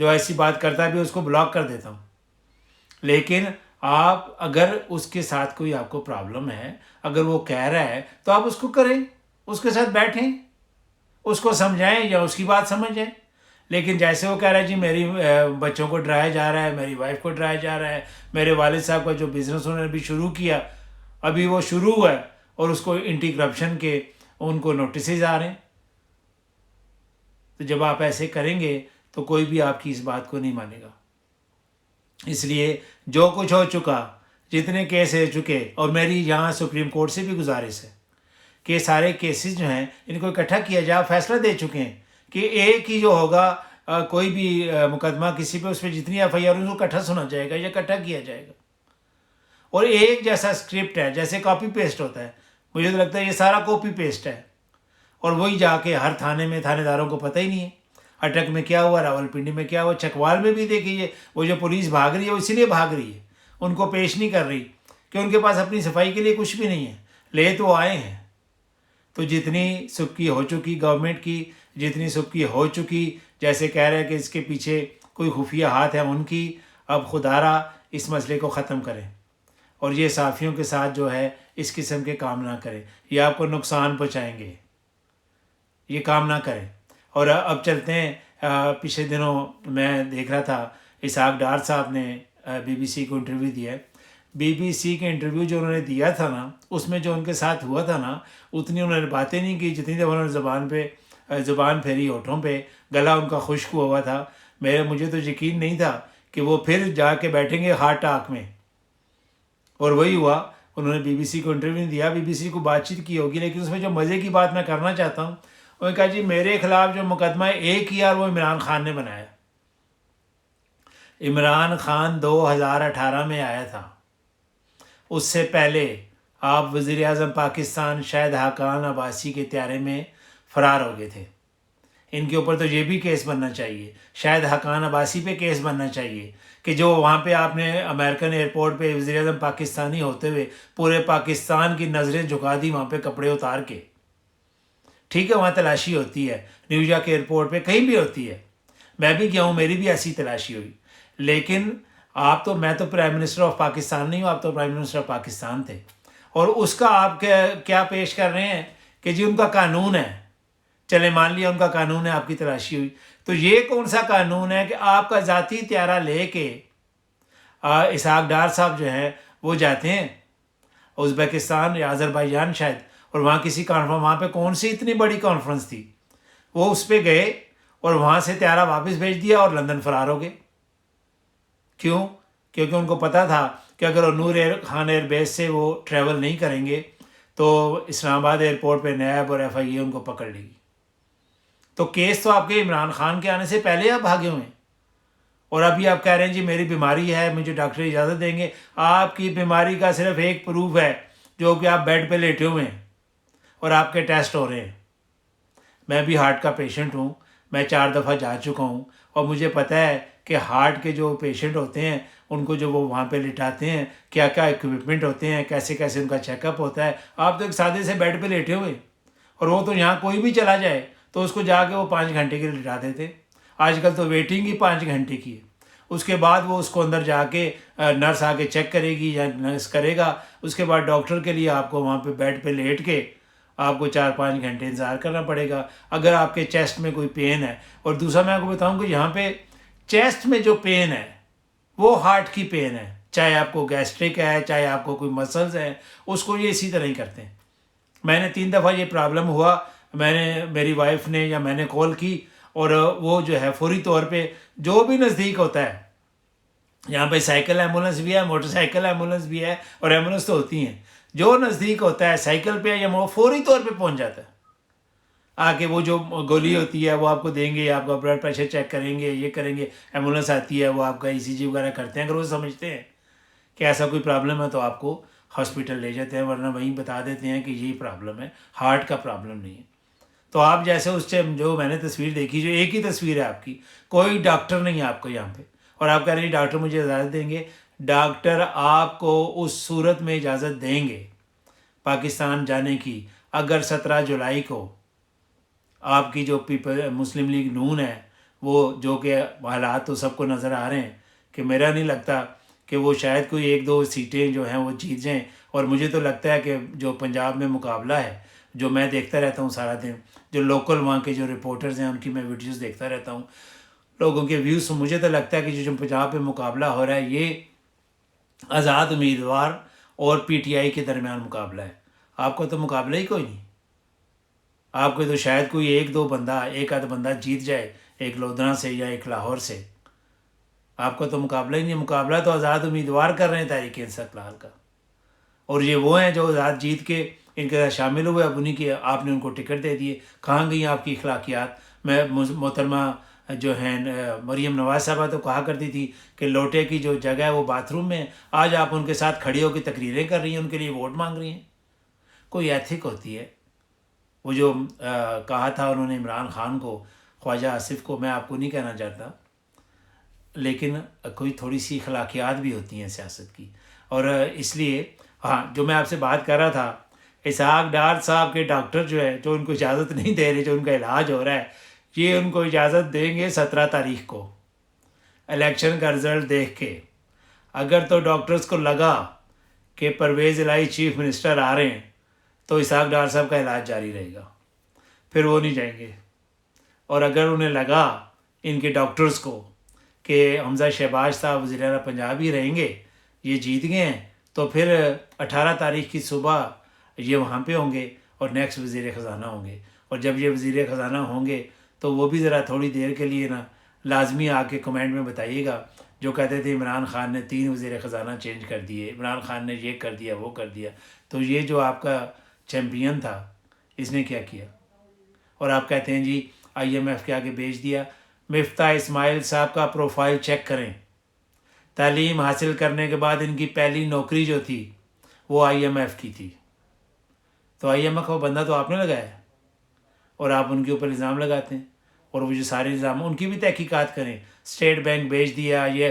جو ایسی بات کرتا ہے بھی اس کو بلاک کر دیتا ہوں. لیکن آپ اگر اس کے ساتھ کوئی آپ کو پرابلم ہے، اگر وہ کہہ رہا ہے تو آپ اس کو کریں، اس کے ساتھ بیٹھیں، اس کو سمجھائیں یا اس کی بات سمجھ جائیں. لیکن جیسے وہ کہہ رہا ہے جی میری بچوں کو ڈرایا جا رہا ہے، میری وائف کو ڈرایا جا رہا ہے، میرے والد صاحب کا جو بزنس انہوں نے ابھی شروع کیا، ابھی وہ شروع ہوا ہے اور اس کو اینٹی کرپشن کے ان کو نوٹسز آ رہے ہیں. تو جب آپ ایسے کریں گے تو کوئی بھی آپ کی اس بات کو نہیں مانے گا. اس لیے جو کچھ ہو چکا، جتنے کیس ہو چکے، اور میری یہاں سپریم کورٹ سے بھی گزارش ہے کہ سارے کیسز جو ہیں ان کو اکٹھا کیا جائے. فیصلہ دے چکے ہیں کہ ایک ہی جو ہوگا کوئی بھی مقدمہ کسی پہ، اس پہ جتنی ایف آئی آر اس کو اکٹھا سنا جائے گا یا اکٹھا کیا جائے گا. اور ایک جیسا اسکرپٹ ہے، جیسے کاپی پیسٹ ہوتا ہے. مجھے تو لگتا ہے یہ سارا کاپی پیسٹ ہے، اور وہی جا کے ہر تھانے میں تھانے داروں کو پتہ ہی نہیں ہے اٹک میں کیا ہوا، راول پنڈی میں کیا ہوا، چکوال میں بھی دیکھیے وہ جو پولیس بھاگ رہی ہے وہ اسی لیے بھاگ رہی ہے، ان کو پیش نہیں کر رہی کہ ان کے پاس اپنی صفائی کے لیے کچھ بھی نہیں ہے. لے تو آئے ہیں. تو جتنی سبکی ہو چکی گورنمنٹ کی، جتنی سبکی ہو چکی، جیسے کہہ رہے ہیں کہ اس کے پیچھے کوئی خفیہ ہاتھ ہے ان کی، اب خدارا اس مسئلے کو ختم کریں اور یہ صحافیوں کے ساتھ جو ہے اس قسم کے کام نہ کریں، یہ آپ کو نقصان پہنچائیں گے، یہ کام نہ کریں. اور اب چلتے ہیں، پچھلے دنوں میں دیکھ رہا تھا اسحاق ڈار صاحب نے بی بی سی کو انٹرویو دیا ہے. بی بی سی کے انٹرویو جو انہوں نے دیا تھا نا، اس میں جو ان کے ساتھ ہوا تھا نا، اتنی انہوں نے باتیں نہیں کی جتنی دفعہ انہوں نے زبان پھیری ہونٹوں پہ، گلا ان کا خشک ہوا تھا. مجھے تو یقین نہیں تھا کہ وہ پھر جا کے بیٹھیں گے ہارٹ ٹاک میں، اور وہی ہوا. انہوں نے بی بی سی کو انٹرویو نہیں دیا، بی بی سی کو بات چیت کی ہوگی، لیکن اس میں جو مزے کی بات میں کرنا چاہتا ہوں، انہوں نے کہا جی میرے خلاف جو مقدمہ ایک ہی وہ عمران خان نے بنایا. عمران خان 2018 میں آیا تھا، اس سے پہلے آپ وزیر اعظم پاکستان شاہد حقان عباسی کے طیارے میں فرار ہو گئے تھے. ان کے اوپر تو یہ بھی کیس بننا چاہیے، شاہد حقان عباسی پہ کیس بننا چاہیے کہ جو وہاں پہ آپ نے امریکن ایئرپورٹ پہ وزیر اعظم پاکستانی ہوتے ہوئے پورے پاکستان کی نظریں جھکا دی وہاں پہ کپڑے اتار کے. ٹھیک ہے وہاں تلاشی ہوتی ہے، نیو یارک ایئرپورٹ پہ کہیں بھی ہوتی ہے، میں بھی گیا ہوں، میری بھی ایسی تلاشی ہوئی. لیکن میں تو پرائم منسٹر آف پاکستان نہیں ہوں، آپ تو پرائم منسٹر آف پاکستان تھے، اور اس کا آپ کیا پیش کر رہے ہیں کہ جی ان کا قانون ہے. چلے مان لیا ان کا قانون ہے، آپ کی تلاشی ہوئی، تو یہ کون سا قانون ہے کہ آپ کا ذاتی طیارہ لے کے اسحاق ڈار صاحب جو ہیں وہ جاتے ہیں ازبکستان یا آذربائیجان شاید، اور وہاں کسی کانفرنس، وہاں پہ کون سی اتنی بڑی کانفرنس تھی، وہ اس پہ گئے اور وہاں سے طیارہ واپس بھیج دیا اور لندن فرار ہو گئے. کیوں؟ کیونکہ ان کو پتا تھا کہ اگر وہ نور خان ایئر بیس سے وہ ٹریول نہیں کریں گے تو اسلام آباد ایئرپورٹ پہ نیب اور ایف آئی اے ان کو پکڑ لے گی. تو کیس تو آپ کے عمران خان کے آنے سے پہلے آپ بھاگے ہوئے ہیں، اور ابھی آپ کہہ رہے ہیں جی میری بیماری ہے، مجھے ڈاکٹر اجازت دیں گے. آپ کی بیماری کا صرف ایک پروف ہے جو کہ آپ بیڈ پہ لیٹے ہوئے ہیں اور آپ کے ٹیسٹ ہو رہے ہیں. میں بھی ہارٹ کا پیشنٹ ہوں، میں 4 دفعہ جا چکا ہوں، اور مجھے پتہ ہے کہ ہارٹ کے جو پیشنٹ ہوتے ہیں ان کو جو وہ وہاں پہ لٹاتے ہیں، کیا کیا ایکوپمنٹ ہوتے ہیں، کیسے کیسے ان کا چیک اپ ہوتا ہے. آپ تو ایک سادے سے بیڈ پہ لیٹے ہوئے، اور وہ تو یہاں کوئی بھی چلا جائے تو اس کو جا کے وہ 5 گھنٹے کے لیے لٹا دیتے. آج کل تو ویٹنگ ہی 5 گھنٹے کی ہے. اس کے بعد وہ اس کو اندر جا کے نرس آ کے چیک کرے گی یا نرس کرے گا، اس کے بعد ڈاکٹر کے لیے آپ کو وہاں پہ بیڈ پہ لیٹ کے آپ کو 4-5 گھنٹے انتظار کرنا پڑے گا اگر آپ کے چیسٹ میں کوئی پین ہے. اور دوسرا میں آپ کو بتاؤں کہ یہاں پہ چیسٹ میں جو پین ہے وہ ہارٹ کی پین ہے، چاہے آپ کو گیسٹرک ہے، چاہے آپ کو کوئی مسلز ہیں، اس کو یہ اسی طرح ہی کرتے ہیں. میں نے 3 دفعہ یہ پرابلم ہوا، میری وائف نے یا میں نے کال کی، اور وہ جو ہے فوری طور پہ جو بھی نزدیک ہوتا ہے، یہاں پہ سائیکل ایمبولینس بھی ہے، موٹر سائیکل ایمبولینس بھی ہے، اور ایمبولینس تو ہوتی ہیں، جو نزدیک ہوتا ہے سائیکل پہ یا فوری طور پہ پہنچ جاتا ہے. آ کے وہ جو گولی ہوتی ہے وہ آپ کو دیں گے، آپ کا بلڈ پریشر چیک کریں گے، یہ کریں گے، ایمبولینس آتی ہے، وہ آپ کا ای سی جی وغیرہ کرتے ہیں. اگر وہ سمجھتے ہیں کہ ایسا کوئی پرابلم ہے تو آپ کو ہاسپٹل لے جاتے ہیں، ورنہ وہیں بتا دیتے ہیں کہ یہی پرابلم ہے، ہارٹ کا پرابلم نہیں ہے. تو آپ جیسے اس ٹائم جو میں نے تصویر دیکھی، جو ایک ہی تصویر ہے آپ کی، کوئی ڈاکٹر نہیں ہے آپ کو یہاں پہ، اور آپ کہہ رہے ہیں ڈاکٹر مجھے اجازت دیں گے. ڈاکٹر آپ کو اس صورت میں اجازت دیں گے پاکستان جانے کی اگر 17 جولائی کو آپ کی جو مسلم لیگ نون ہے وہ جو کہ حالات تو سب کو نظر آ رہے ہیں کہ میرا نہیں لگتا کہ وہ شاید کوئی 1-2 سیٹیں جو ہیں وہ جیت جائیں. اور مجھے تو لگتا ہے کہ جو پنجاب میں مقابلہ ہے، جو میں دیکھتا رہتا ہوں سارا دن، جو لوکل وہاں کے جو رپورٹرز ہیں ان کی میں ویڈیوز دیکھتا رہتا ہوں، لوگوں کے ویوز، مجھے تو لگتا ہے کہ جو پنجاب میں مقابلہ ہو رہا ہے یہ آزاد امیدوار اور پی ٹی آئی کے درمیان مقابلہ ہے. آپ کو تو مقابلہ ہی کوئی نہیں. آپ کو تو شاید کوئی 1-2 بندہ، ایک آدھ بندہ جیت جائے، ایک لودھنا سے یا ایک لاہور سے. آپ کا تو مقابلہ ہی نہیں. مقابلہ تو آزاد امیدوار کر رہے ہیں تحریک استقلال کا، اور یہ وہ ہیں جو آزاد جیت کے ان کے ساتھ شامل ہوئے. اب انہیں کی آپ نے ان کو ٹکٹ دے دیے. کہاں گئی آپ کی اخلاقیات؟ میں محترمہ جو ہیں مریم نواز صاحبہ تو کہا کرتی تھی کہ لوٹے کی جو جگہ ہے وہ باتھ روم میں ہے. آج آپ ان کے ساتھ کھڑی ہو کے تقریریں کر رہی ہیں، ان کے لیے ووٹ مانگ رہی ہیں. کوئی ایتھک ہوتی ہے؟ وہ جو کہا تھا انہوں نے عمران خان کو، خواجہ آصف کو، میں آپ کو نہیں کہنا چاہتا، لیکن کوئی تھوڑی سی اخلاقیات بھی ہوتی ہیں سیاست کی. اور اس لیے ہاں، جو میں آپ سے بات کر رہا تھا، اسحاق ڈار صاحب کے ڈاکٹر جو ہے، جو ان کو اجازت نہیں دے رہے، جو ان کا علاج ہو رہا ہے، یہ ان کو اجازت دیں گے 17 تاریخ کو الیکشن کا رزلٹ دیکھ کے. اگر تو ڈاکٹرز کو لگا کہ پرویز الہی چیف منسٹر آ رہے ہیں تو اسحاق ڈار صاحب کا علاج جاری رہے گا، پھر وہ نہیں جائیں گے. اور اگر انہیں لگا ان کے ڈاکٹرز کو کہ حمزہ شہباز صاحب وزیر اعلیٰ پنجاب ہی رہیں گے، یہ جیت گئے ہیں، تو پھر 18 تاریخ کی صبح یہ وہاں پہ ہوں گے اور نیکسٹ وزیر خزانہ ہوں گے. اور جب یہ وزیر خزانہ ہوں گے تو وہ بھی ذرا تھوڑی دیر کے لیے نا لازمی آ کے کمنٹ میں بتائیے گا، جو کہتے تھے عمران خان نے 3 وزیر خزانہ چینج کر دیے، عمران خان نے یہ کر دیا وہ کر دیا. تو یہ جو آپ کا چیمپئن تھا، اس نے کیا کیا؟ اور آپ کہتے ہیں جی IMF کے آگے بھیج دیا. مفتاح اسماعیل صاحب کا پروفائل چیک کریں. تعلیم حاصل کرنے کے بعد ان کی پہلی نوکری جو تھی وہ IMF کی تھی. تو IMF کا بندہ تو آپ نے لگایا ہے، اور آپ ان کے اوپر الزام لگاتے ہیں. اور وہ جو سارے الزام، ان کی بھی تحقیقات کریں. اسٹیٹ بینک بھیج دیا، یہ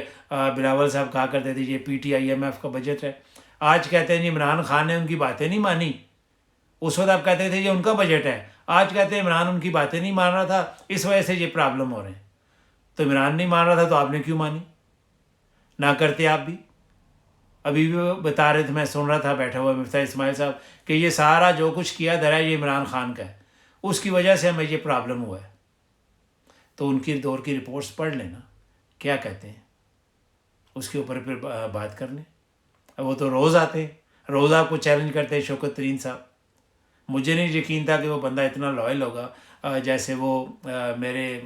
بلاول صاحب کہا کرتے تھے یہ PTIMF کا بجٹ ہے. آج کہتے ہیں جی عمران خان نے ان کی باتیں نہیں مانی. اس وقت آپ کہتے تھے یہ ان کا بجٹ ہے، آج کہتے ہیں عمران ان کی باتیں نہیں مان رہا تھا، اس وجہ سے یہ پرابلم ہو رہے ہیں. تو عمران نہیں مان رہا تھا تو آپ نے کیوں مانی؟ نہ کرتے آپ بھی. ابھی بھی وہ بتا رہے تھے، میں سن رہا تھا بیٹھا ہوا مفتاح اسماعیل صاحب، کہ یہ سارا جو کچھ کیا دھرا ہے یہ عمران خان کا ہے، اس کی وجہ سے ہمیں یہ پرابلم ہوا ہے. تو ان کی دور کی رپورٹس پڑھ لینا کیا کہتے ہیں، اس کے اوپر پھر بات کر لیں. وہ تو روز آتے ہیں، روز آپ کو چیلنج کرتے ہیں شوکت ترین صاحب. مجھے نہیں یقین تھا کہ وہ بندہ اتنا لائل ہوگا. جیسے وہ میرے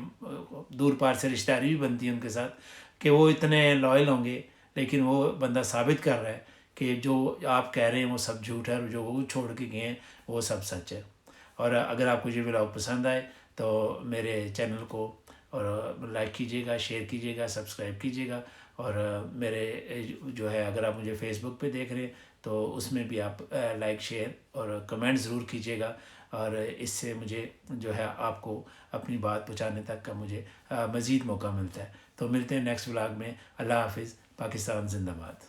دور پار سے رشتہ داری بھی بنتی ہے ان کے ساتھ، کہ وہ اتنے لائل ہوں گے. لیکن وہ بندہ ثابت کر رہا ہے کہ جو آپ کہہ رہے ہیں وہ سب جھوٹ ہے، اور جو وہ چھوڑ کے گئے ہیں وہ سب سچ ہے. اور اگر آپ کو یہ ولاگ پسند آئے تو میرے چینل کو اور لائک کیجیے گا، شیئر کیجیے گا، سبسکرائب کیجیے گا. اور میرے جو ہے، اگر آپ مجھے فیس بک پہ دیکھ رہے ہیں تو اس میں بھی آپ لائک، شیئر اور کمنٹ ضرور کیجیے گا. اور اس سے مجھے جو ہے آپ کو اپنی بات پہنچانے تک کا مجھے مزید موقع ملتا ہے. تو ملتے ہیں نیکسٹ ولاگ میں. اللہ حافظ. پاکستان زندہ باد.